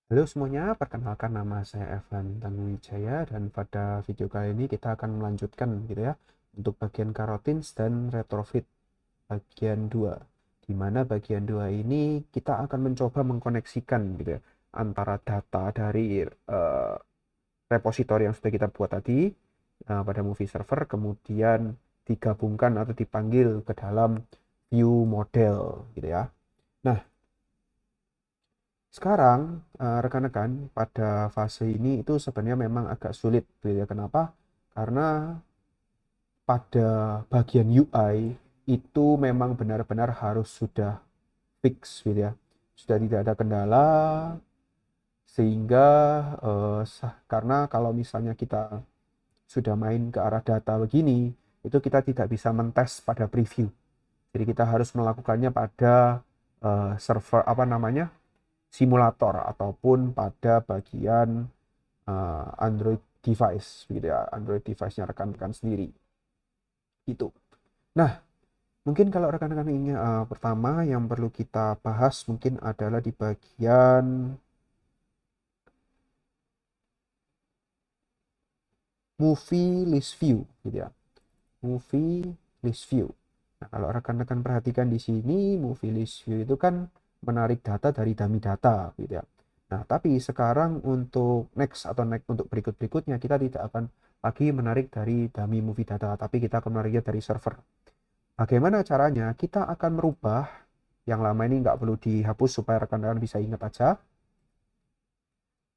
Halo semuanya, perkenalkan nama saya Evan Tanuwijaya dan pada video kali ini kita akan melanjutkan gitu ya untuk bagian carotins dan retrofit bagian 2. Di mana bagian 2 ini kita akan mencoba mengkoneksikan gitu ya antara data dari repositori yang sudah kita buat tadi pada movie server kemudian digabungkan atau dipanggil ke dalam view model gitu ya. Nah, sekarang, rekan-rekan, pada fase ini itu sebenarnya memang agak sulit, gitu ya. Kenapa? Karena pada bagian UI itu memang benar-benar harus sudah fix, gitu ya. Sudah tidak ada kendala, sehingga karena kalau misalnya kita sudah main ke arah data begini, itu kita tidak bisa mentes pada preview. Jadi kita harus melakukannya pada server apa namanya simulator ataupun pada bagian Android device gitu ya, Android device-nya rekan-rekan sendiri itu. Nah, mungkin kalau rekan-rekan ini pertama yang perlu kita bahas mungkin adalah di bagian movie list view gitu ya. Movie list view. Nah, kalau rekan-rekan perhatikan di sini movie list view itu kan menarik data dari dummy data gitu ya. Nah, tapi sekarang untuk next atau next untuk berikut-berikutnya kita tidak akan lagi menarik dari dummy movie data, tapi kita akan menariknya dari server. Bagaimana caranya? Kita akan merubah yang lama ini nggak perlu dihapus supaya rekan-rekan bisa ingat aja.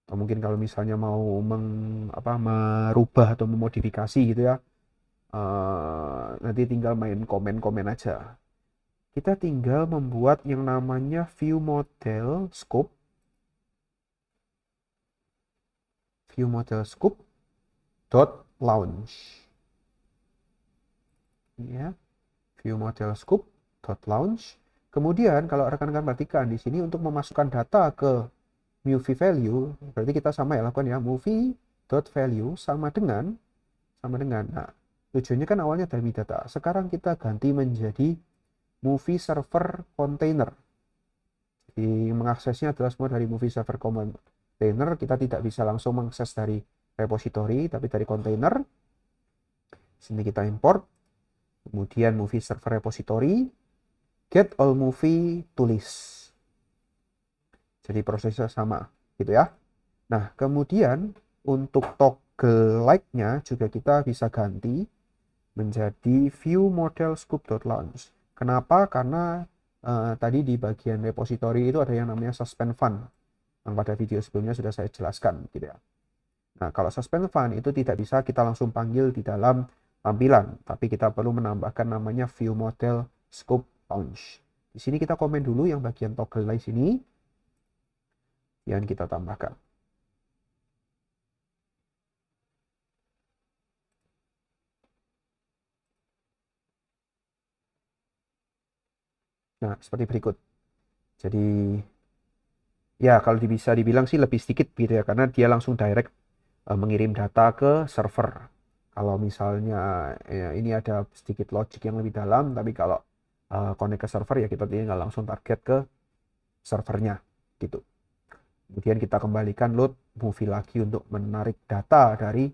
Atau mungkin kalau misalnya mau merubah atau memodifikasi gitu ya, nanti tinggal main komen-komen aja. Kita tinggal membuat yang namanya view model scope dot launch ya, view model scope dot launch. Kemudian kalau rekan-rekan perhatikan di sini untuk memasukkan data ke movie value, berarti kita sama ya lakukan ya, movie dot value sama dengan nah, tujuannya kan awalnya dari data, sekarang kita ganti menjadi movie server container. Jadi mengaksesnya adalah semua dari movie server container. Kita tidak bisa langsung mengakses dari repository tapi dari container. Sini kita import, kemudian movie server repository, get all movie to list. Jadi prosesnya sama gitu ya. Nah, kemudian untuk toggle like-nya juga kita bisa ganti menjadi view model scoop.launch. Kenapa? Karena tadi di bagian repository itu ada yang namanya suspend fund yang pada video sebelumnya sudah saya jelaskan gitu ya. Nah, kalau suspend fund itu tidak bisa kita langsung panggil di dalam tampilan, tapi kita perlu menambahkan namanya view model scope launch. Di sini kita komen dulu yang bagian toggle like sini yang kita tambahkan. Nah, seperti berikut. Jadi, ya kalau bisa dibilang sih lebih sedikit gitu ya, karena dia langsung direct mengirim data ke server. Kalau misalnya ini ada sedikit logic yang lebih dalam, tapi kalau connect ke server ya kita tinggal langsung target ke servernya gitu. Kemudian kita kembalikan load movie lagi untuk menarik data dari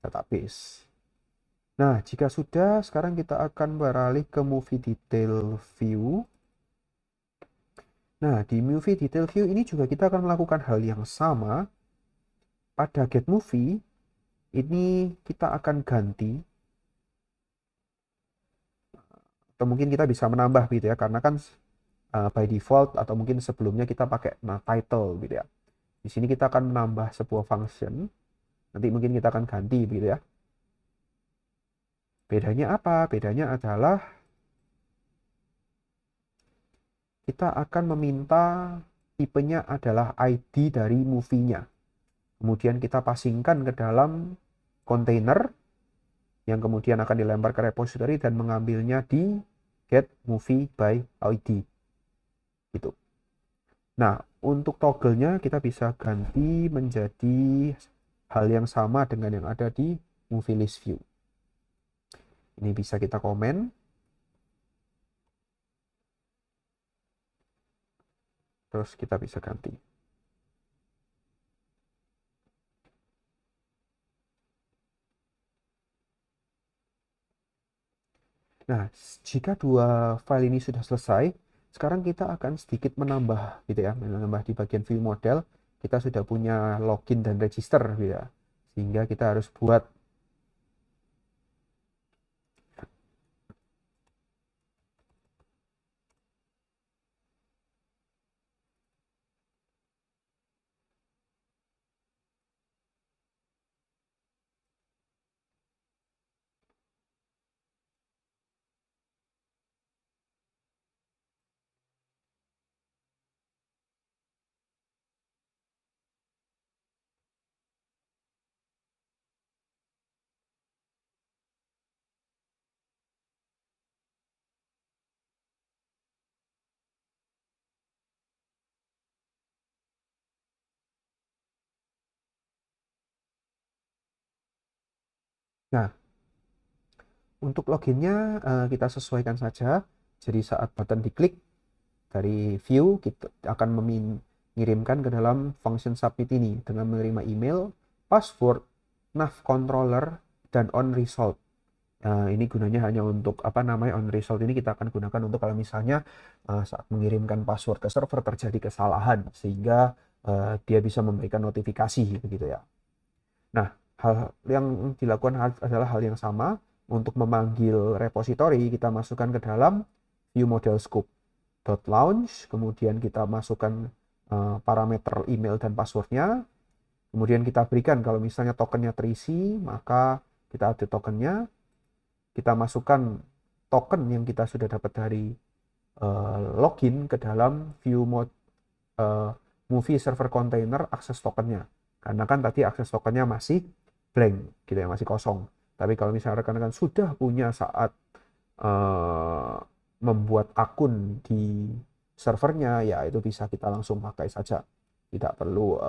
database. Nah, jika sudah, sekarang kita akan beralih ke movie detail view. Nah, di movie detail view ini juga kita akan melakukan hal yang sama. Pada get movie, ini kita akan ganti, atau mungkin kita bisa menambah gitu ya, karena kan by default atau mungkin sebelumnya kita pakai title gitu ya. Di sini kita akan menambah sebuah function, nanti mungkin kita akan ganti gitu ya. Bedanya apa? Bedanya adalah kita akan meminta tipenya adalah ID dari movie-nya. Kemudian kita passingkan ke dalam kontainer yang kemudian akan dilempar ke repository dan mengambilnya di get movie by ID. Gitu. Nah, untuk toggle-nya kita bisa ganti menjadi hal yang sama dengan yang ada di movie list view. Ini bisa kita komen. Terus kita bisa ganti. Nah, jika dua file ini sudah selesai, sekarang kita akan sedikit menambah gitu ya, menambah di bagian view model. Kita sudah punya login dan register gitu ya. Sehingga kita harus buat. Nah, untuk loginnya kita sesuaikan saja. Jadi saat button diklik dari view, kita akan mengirimkan ke dalam function submit ini dengan menerima email, password, nav controller, dan on result. Ini gunanya hanya untuk on result ini kita akan gunakan untuk kalau misalnya saat mengirimkan password ke server terjadi kesalahan sehingga dia bisa memberikan notifikasi begitu ya. Nah, hal yang dilakukan adalah hal yang sama. Untuk memanggil repository, kita masukkan ke dalam view model scope .launch, kemudian kita masukkan parameter email dan passwordnya, kemudian kita berikan kalau misalnya tokennya terisi, maka kita update tokennya, kita masukkan token yang kita sudah dapat dari login ke dalam view mode movie server container akses tokennya. Karena kan tadi akses tokennya masih blank, gitu ya, masih kosong. Tapi kalau misalnya rekan-rekan sudah punya saat membuat akun di servernya, ya itu bisa kita langsung pakai saja. Tidak perlu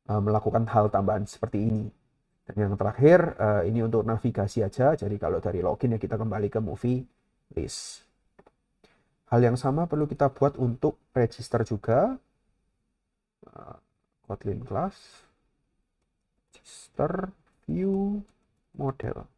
melakukan hal tambahan seperti ini. Dan yang terakhir, ini untuk navigasi aja. Jadi kalau dari login ya kita kembali ke movie list. Hal yang sama perlu kita buat untuk register juga. Kotlin class register view model.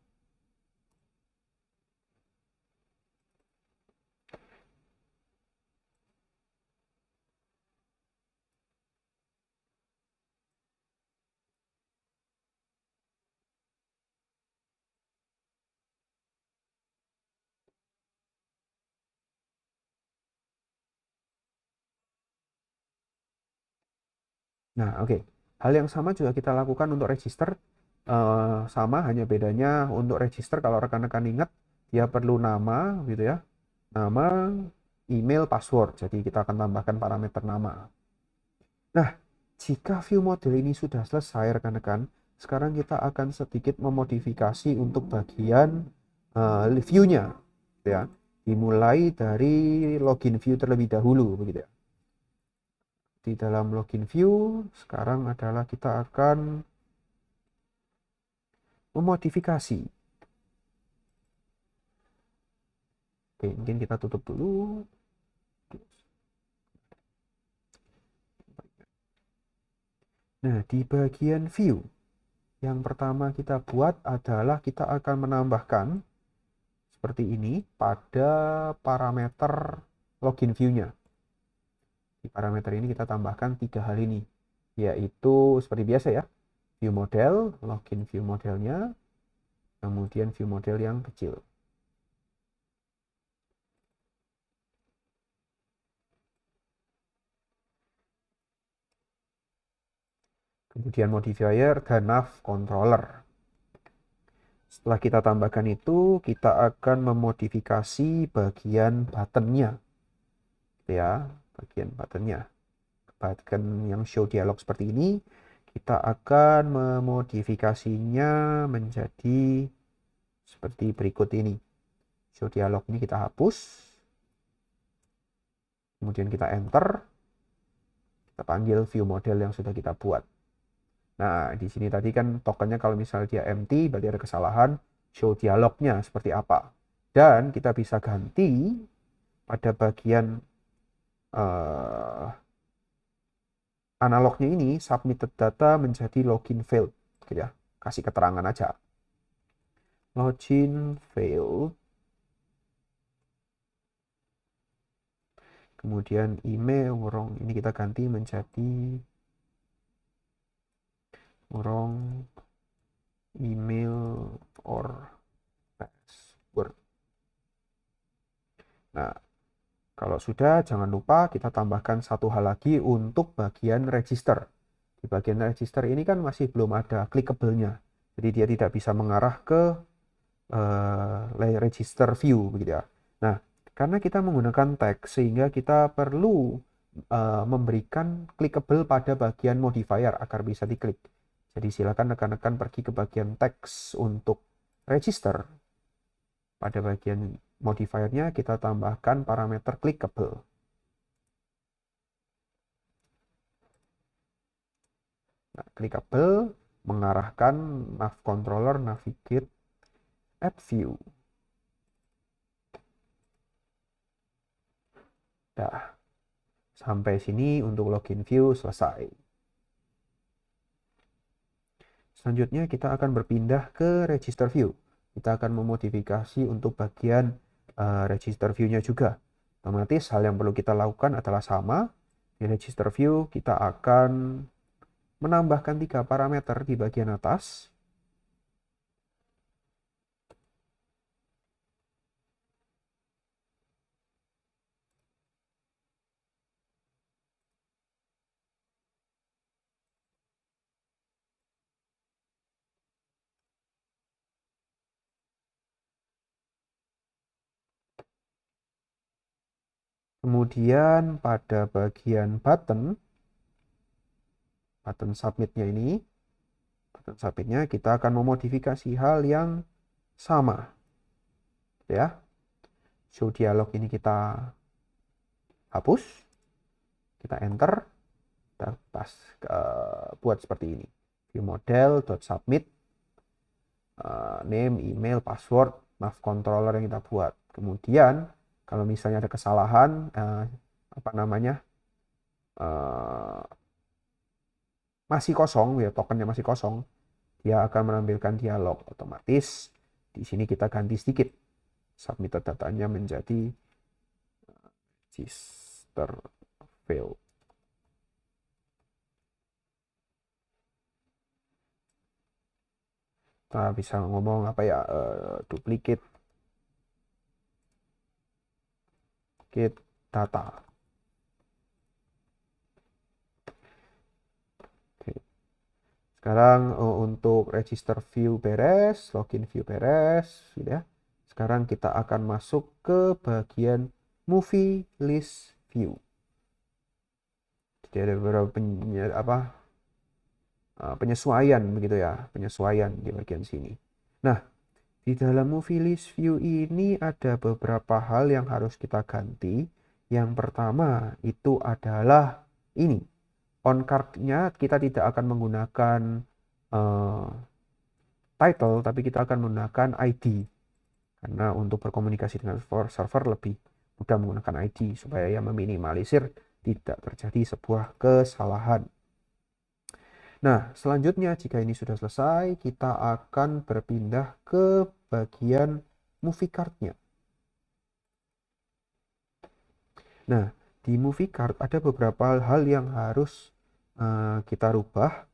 Nah, oke. Hal yang sama juga kita lakukan untuk register. Sama, hanya bedanya untuk register kalau rekan-rekan ingat, dia perlu nama gitu ya. Nama, email, password. Jadi kita akan tambahkan parameter nama. Nah, jika view model ini sudah selesai rekan-rekan, sekarang kita akan sedikit memodifikasi untuk bagian view-nya ya. Dimulai dari login view terlebih dahulu begitu ya. Di dalam login view, sekarang adalah kita akan memodifikasi. Oke, mungkin kita tutup dulu. Nah, di bagian view, yang pertama kita buat adalah kita akan menambahkan seperti ini pada parameter login view-nya. Di parameter ini kita tambahkan 3 hal ini, yaitu seperti biasa ya, view model, login view modelnya, kemudian view model yang kecil. Kemudian modifier dan nav controller. Setelah kita tambahkan itu, kita akan memodifikasi bagian buttonnya, ya, bagian buttonnya, button yang show dialog seperti ini, kita akan memodifikasinya menjadi seperti berikut ini. Show dialog ini kita hapus, kemudian kita enter, kita panggil view model yang sudah kita buat. Nah, di sini tadi kan tokennya kalau misalnya dia empty, berarti ada kesalahan. Show dialognya seperti apa. Dan kita bisa ganti pada bagian analognya ini, submitted data menjadi login failed. Gitu ya. Kasih keterangan aja. login failed. Kemudian email wrong, ini kita ganti menjadi wrong email or password. Nah, kalau sudah, jangan lupa kita tambahkan satu hal lagi untuk bagian register. Di bagian register ini kan masih belum ada clickable-nya. Jadi dia tidak bisa mengarah ke register view begitu ya. Nah, karena kita menggunakan tag sehingga kita perlu memberikan clickable pada bagian modifier agar bisa diklik. Jadi silakan rekan-rekan pergi ke bagian text untuk register. Pada bagian modifiernya kita tambahkan parameter clickable. Nah, clickable mengarahkan nav controller navigate at view. Nah, sampai sini untuk login view selesai. Selanjutnya kita akan berpindah ke register view. Kita akan memodifikasi untuk bagian register view-nya juga. Otomatis hal yang perlu kita lakukan adalah sama. Di register view kita akan menambahkan 3 parameter di bagian atas. Kemudian pada bagian button submitnya ini, button submitnya kita akan memodifikasi hal yang sama. Ya, show dialog ini kita hapus, kita enter, kita buat seperti ini. View model .submit name, email, password, nav controller yang kita buat. Kemudian kalau misalnya ada kesalahan masih kosong ya, tokennya masih kosong, dia akan menampilkan dialog otomatis. Di sini kita ganti sedikit, submitted datanya menjadi register fail. Kita bisa ngomong apa ya, duplicate data. Sekarang untuk register view beres, login view beres, gitu ya. Sekarang kita akan masuk ke bagian movie list view. Jadi ada beberapa penyesuaian begitu ya, penyesuaian di bagian sini. Nah, di dalam movie list view ini ada beberapa hal yang harus kita ganti. Yang pertama itu adalah ini. On card-nya kita tidak akan menggunakan title, tapi kita akan menggunakan ID. Karena untuk berkomunikasi dengan server lebih mudah menggunakan ID supaya ya meminimalisir tidak terjadi sebuah kesalahan. Nah, selanjutnya jika ini sudah selesai, kita akan berpindah ke bagian movie card-nya. Nah, di movie card ada beberapa hal yang harus kita rubah.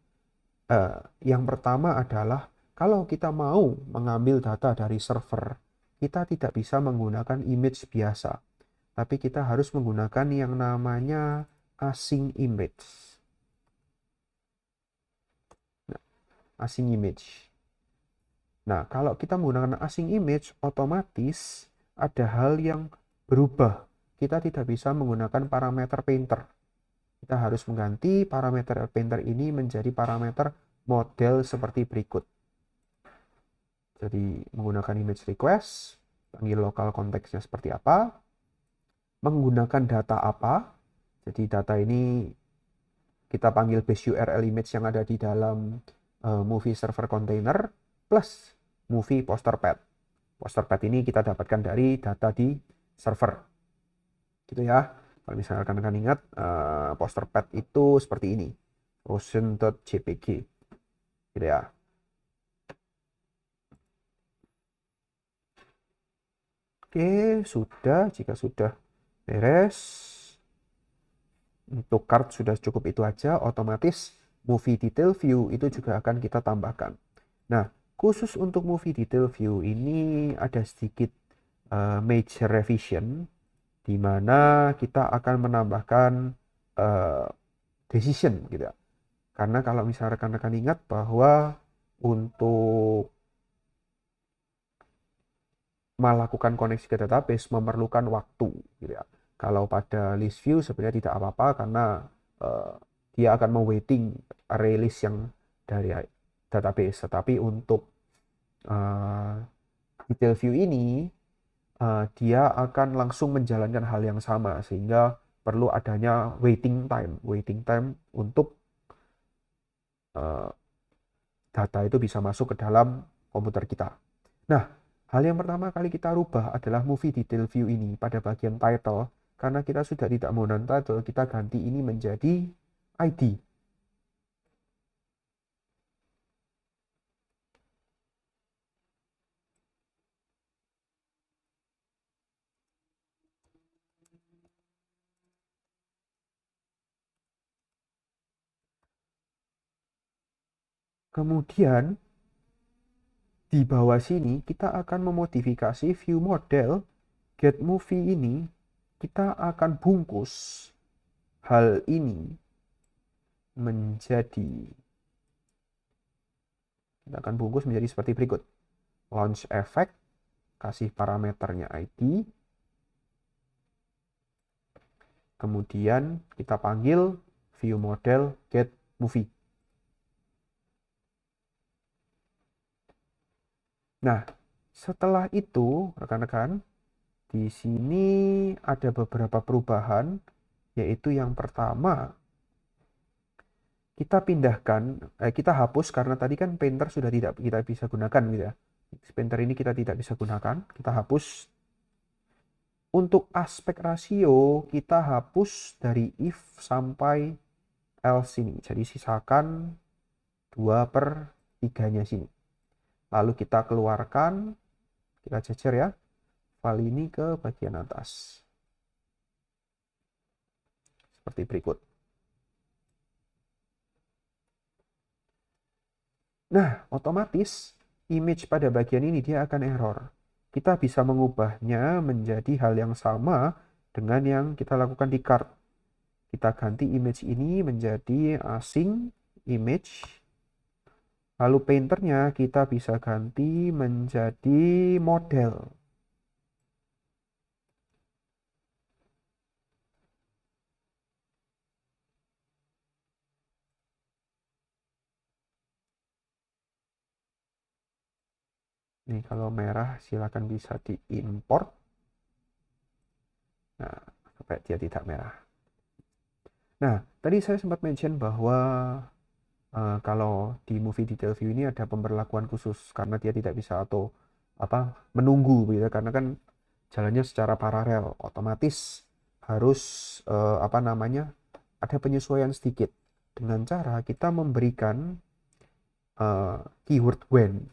Yang pertama adalah kalau kita mau mengambil data dari server, kita tidak bisa menggunakan image biasa, tapi kita harus menggunakan yang namanya async image. Nah, async image. Nah, kalau kita menggunakan async image, otomatis ada hal yang berubah. Kita tidak bisa menggunakan parameter painter. Kita harus mengganti parameter painter ini menjadi parameter model seperti berikut. Jadi menggunakan image request, panggil lokal konteksnya seperti apa, menggunakan data apa. Jadi data ini kita panggil base URL image yang ada di dalam movie server container plus movie poster pad. Poster pad ini kita dapatkan dari data di server. Gitu ya. Kalau misalnya rekan-rekan ingat, poster pad itu seperti ini, ocean.jpg, gitu ya. Oke, sudah. Jika sudah beres, untuk card sudah cukup itu aja, otomatis movie detail view itu juga akan kita tambahkan. Nah, khusus untuk movie detail view ini ada sedikit major revision, di mana kita akan menambahkan uh, decision gitu ya. Karena kalau misalnya rekan-rekan ingat bahwa untuk melakukan koneksi ke database memerlukan waktu gitu ya. Kalau pada list view sebenarnya tidak apa-apa karena uh, dia akan mewaiting array list yang dari database. Tetapi untuk uh, detail view ini dia akan langsung menjalankan hal yang sama sehingga perlu adanya waiting time untuk uh, data itu bisa masuk ke dalam komputer kita. Nah, hal yang pertama kali kita rubah adalah movie detail view ini pada bagian title. Karena kita sudah tidak mau non-title, kita ganti ini menjadi ID. Kemudian, di bawah sini kita akan memodifikasi view model get movie ini. Kita akan bungkus hal ini menjadi kita akan bungkus menjadi seperti berikut. Launch effect, kasih parameternya ID. Kemudian kita panggil view model get movie. Nah, setelah itu rekan-rekan, di sini ada beberapa perubahan, yaitu yang pertama kita pindahkan, kita hapus karena tadi kan painter sudah tidak kita bisa gunakan gitu ya. Painter ini kita tidak bisa gunakan, kita hapus. Untuk aspek rasio kita hapus dari if sampai else ini. Jadi sisakan 2/3-nya sini. Lalu kita keluarkan, kita cecer ya, file ini ke bagian atas. Seperti berikut. Nah, otomatis image pada bagian ini dia akan error. Kita bisa mengubahnya menjadi hal yang sama dengan yang kita lakukan di card. Kita ganti image ini menjadi async image. Lalu painternya kita bisa ganti menjadi model. Nih kalau merah silakan bisa diimport. Nah, supaya dia tidak merah. Nah, tadi saya sempat mention bahwa kalau di movie detail view ini ada pemberlakuan khusus karena dia tidak bisa atau menunggu gitu karena kan jalannya secara paralel, otomatis harus ada penyesuaian sedikit dengan cara kita memberikan keyword when.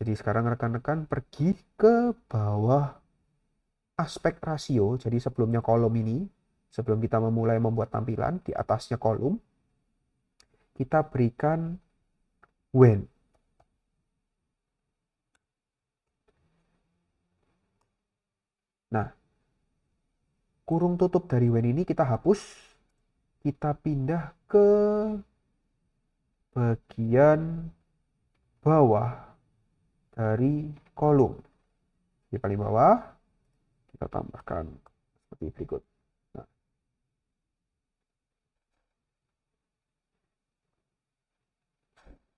Jadi sekarang rekan-rekan pergi ke bawah aspek rasio. Jadi sebelumnya kolom ini, sebelum kita memulai membuat tampilan, di atasnya kolom, kita berikan when. Nah, kurung tutup dari when ini kita hapus, kita pindah ke bagian bawah dari kolom. Di paling bawah, kita tambahkan seperti berikut. Nah,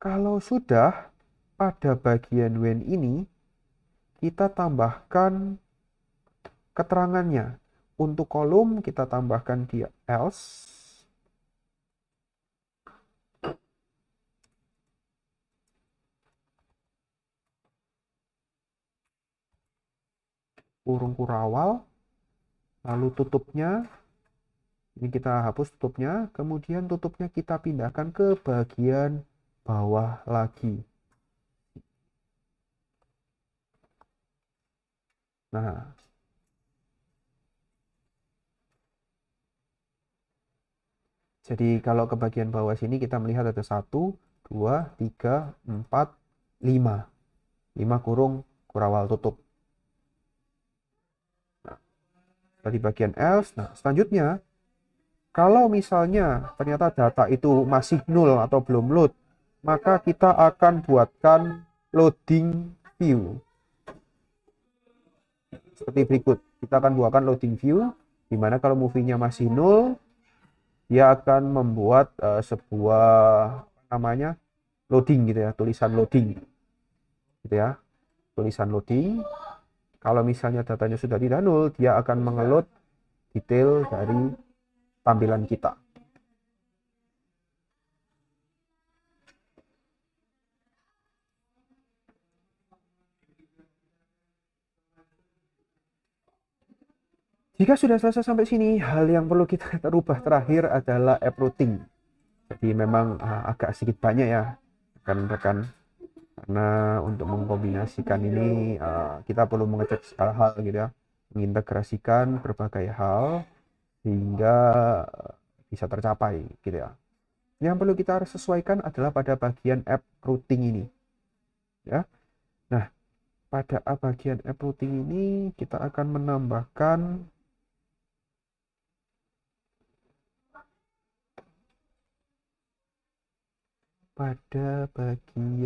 kalau sudah pada bagian when ini, kita tambahkan keterangannya. Untuk kolom kita tambahkan di else. Kurung kurawal. Lalu tutupnya. Ini kita hapus tutupnya. Kemudian tutupnya kita pindahkan ke bagian bawah lagi. Nah, jadi kalau ke bagian bawah sini kita melihat ada 1, 2, 3, 4, 5. 5 kurung kurawal tutup. Nah, di bagian else. Nah, selanjutnya, kalau misalnya ternyata data itu masih nol atau belum load, maka kita akan buatkan loading view. Seperti berikut. Kita akan buatkan loading view, di mana kalau movie-nya masih nol, dia akan membuat sebuah namanya loading gitu ya, tulisan loading gitu ya, tulisan loading. Kalau misalnya datanya sudah tidak nol, dia akan mengeload detail dari tampilan kita. Jika sudah selesai sampai sini, hal yang perlu kita rubah terakhir adalah app routing. Jadi memang agak sedikit banyak ya rekan-rekan, karena untuk mengkombinasikan ini kita perlu mengecek segala hal gitu ya, mengintegrasikan berbagai hal sehingga bisa tercapai gitu ya. Yang perlu kita harus sesuaikan adalah pada bagian app routing ini ya. Nah, pada bagian app routing ini kita akan menambahkan pada bagian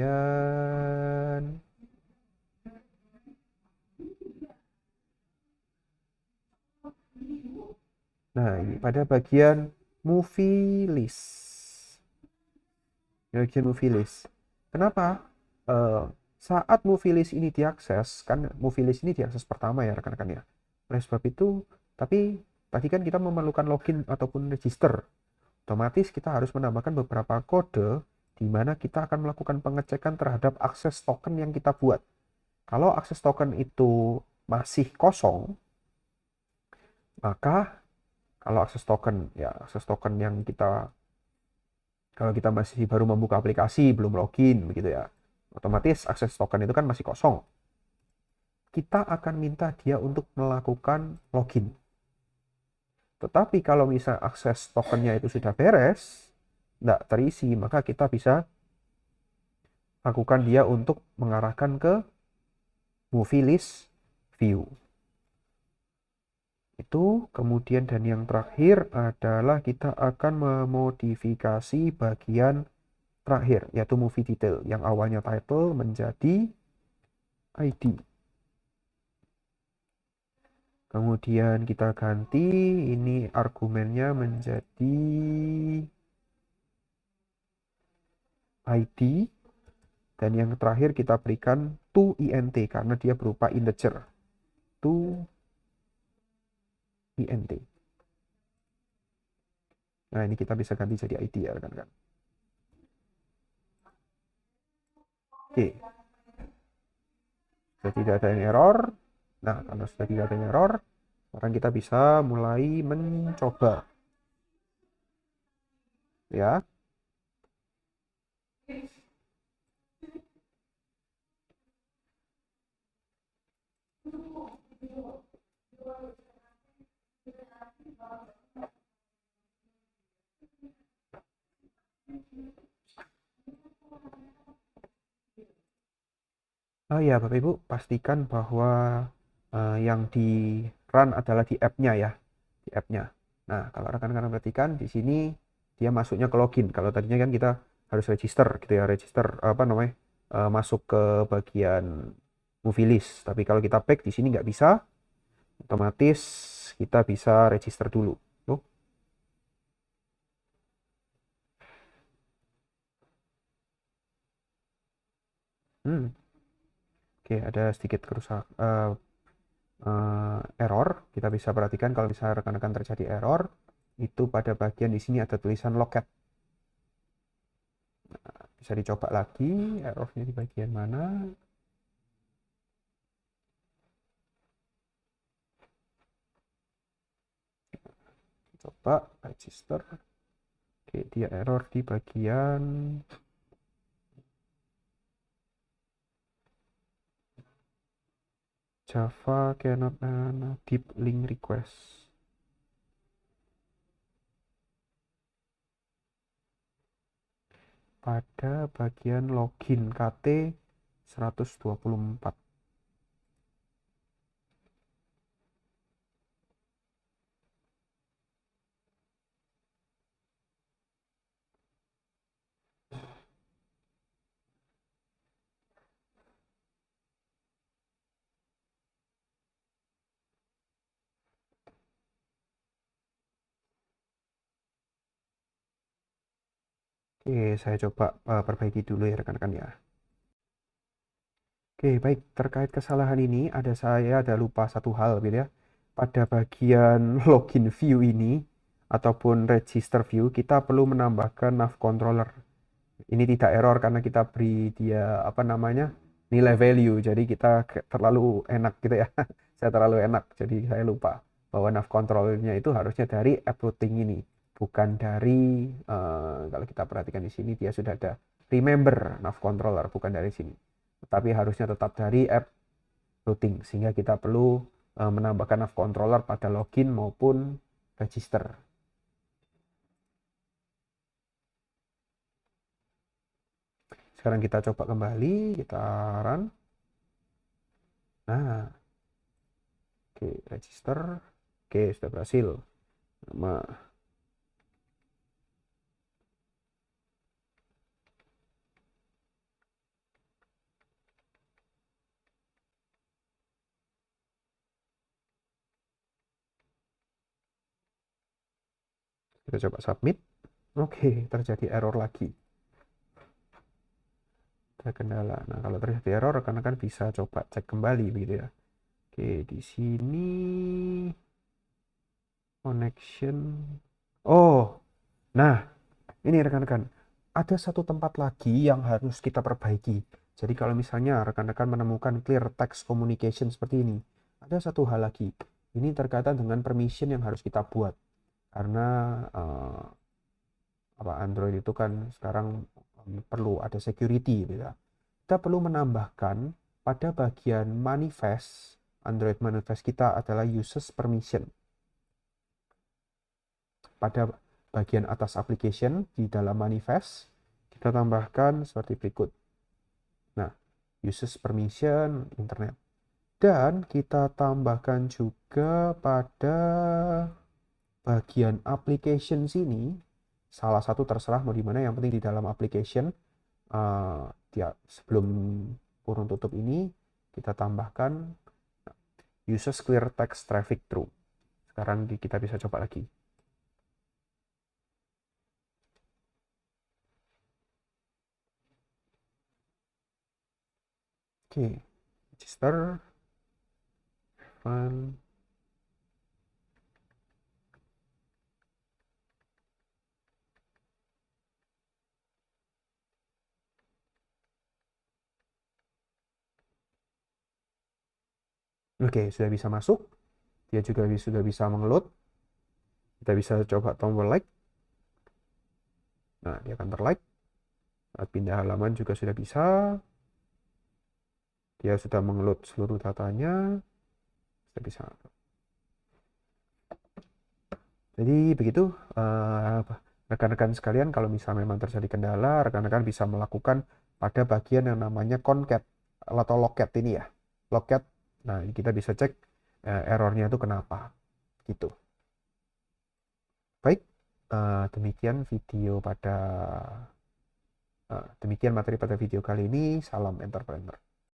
ini pada bagian movie list. Bagian movie list. Kenapa? Saat movie list ini diakses, kan movie list ini diakses pertama ya rekan-rekan ya. Oleh sebab itu, tapi tadi kan kita memerlukan login ataupun register. Otomatis kita harus menambahkan beberapa kode di mana kita akan melakukan pengecekan terhadap akses token yang kita buat. Kalau akses token itu masih kosong, maka kalau akses token ya akses token yang kita kalau kita masih baru membuka aplikasi belum login begitu ya, otomatis akses token itu kan masih kosong. Kita akan minta dia untuk melakukan login. Tetapi kalau misal akses tokennya itu sudah beres, tidak terisi, maka kita bisa lakukan dia untuk mengarahkan ke movie list view. Itu kemudian, dan yang terakhir adalah kita akan memodifikasi bagian terakhir, yaitu movie detail, yang awalnya title menjadi ID. Kemudian kita ganti ini argumennya menjadi ID. Dan yang terakhir kita berikan to int karena dia berupa integer. To int. Nah, ini kita bisa ganti jadi ID ya rekan-rekan. Oke. Sudah tidak ada yang error. Nah, kalau sudah tidak ada yang error, sekarang kita bisa mulai mencoba. Ya. Oh ya, Bapak Ibu, pastikan bahwa yang di run adalah di app-nya ya, di app-nya. Nah, kalau rekan-rekan perhatikan di sini dia masuknya ke login. Kalau tadinya kan kita harus register gitu ya, register apa namanya, masuk ke bagian movie list. Tapi kalau kita back di sini nggak bisa, otomatis kita bisa register dulu. Tuh. Hmm. Oke, ada sedikit kerusak error. Kita bisa perhatikan kalau misalnya rekan-rekan terjadi error, itu pada bagian di sini ada tulisan locket. Nah, bisa dicoba lagi errornya di bagian mana. Coba register. Oke, dia error di bagian Java cannot deep link request. Pada bagian login KT 124. Oke, saya coba perbaiki dulu ya rekan-rekan ya. Oke, baik. Terkait kesalahan ini, ada lupa satu hal gitu ya. Pada bagian login view ini, ataupun register view, kita perlu menambahkan nav controller. Ini tidak error karena kita beri dia, apa namanya, nilai value. Jadi kita terlalu enak gitu ya. Saya terlalu enak, jadi saya lupa bahwa nav controllernya itu harusnya dari app routing ini. Bukan dari, kalau kita perhatikan di sini, dia sudah ada remember nav controller, bukan dari sini. Tapi harusnya tetap dari app routing, sehingga kita perlu menambahkan nav controller pada login maupun register. Sekarang kita coba kembali, kita run. Nah, oke, register. Oke, sudah berhasil. Nama. Kita coba submit. Oke, terjadi error lagi. Ada kendala. Nah, kalau terjadi error, rekan-rekan bisa coba cek kembali begitu ya. Oke, di sini connection. Oh, nah, ini rekan-rekan. Ada satu tempat lagi yang harus kita perbaiki. Jadi kalau misalnya rekan-rekan menemukan clear text communication seperti ini, ada satu hal lagi. Ini terkaitan dengan permission yang harus kita buat. Karena Android itu kan sekarang perlu ada security gitu ya. Kita perlu menambahkan pada bagian manifest, Android manifest kita adalah uses permission. Pada bagian atas application di dalam manifest, kita tambahkan seperti berikut. Nah, uses permission internet. Dan kita tambahkan juga pada bagian application sini, salah satu terserah mau di mana, yang penting di dalam application. Sebelum kurung tutup ini kita tambahkan uses clear text traffic through. Sekarang kita bisa coba lagi. Oke, register, fun. Oke, sudah bisa masuk. Dia juga sudah bisa mengeload. Kita bisa coba tombol like. Nah, dia akan terlike. Pindah halaman juga sudah bisa. Dia sudah mengeload seluruh datanya. Sudah bisa. Jadi begitu, rekan-rekan sekalian, kalau misalnya memang terjadi kendala, rekan-rekan bisa melakukan pada bagian yang namanya concat atau locat ini ya. Locat. Nah, kita bisa cek errornya itu kenapa. Gitu. Baik, demikian materi pada video kali ini. Salam entrepreneur.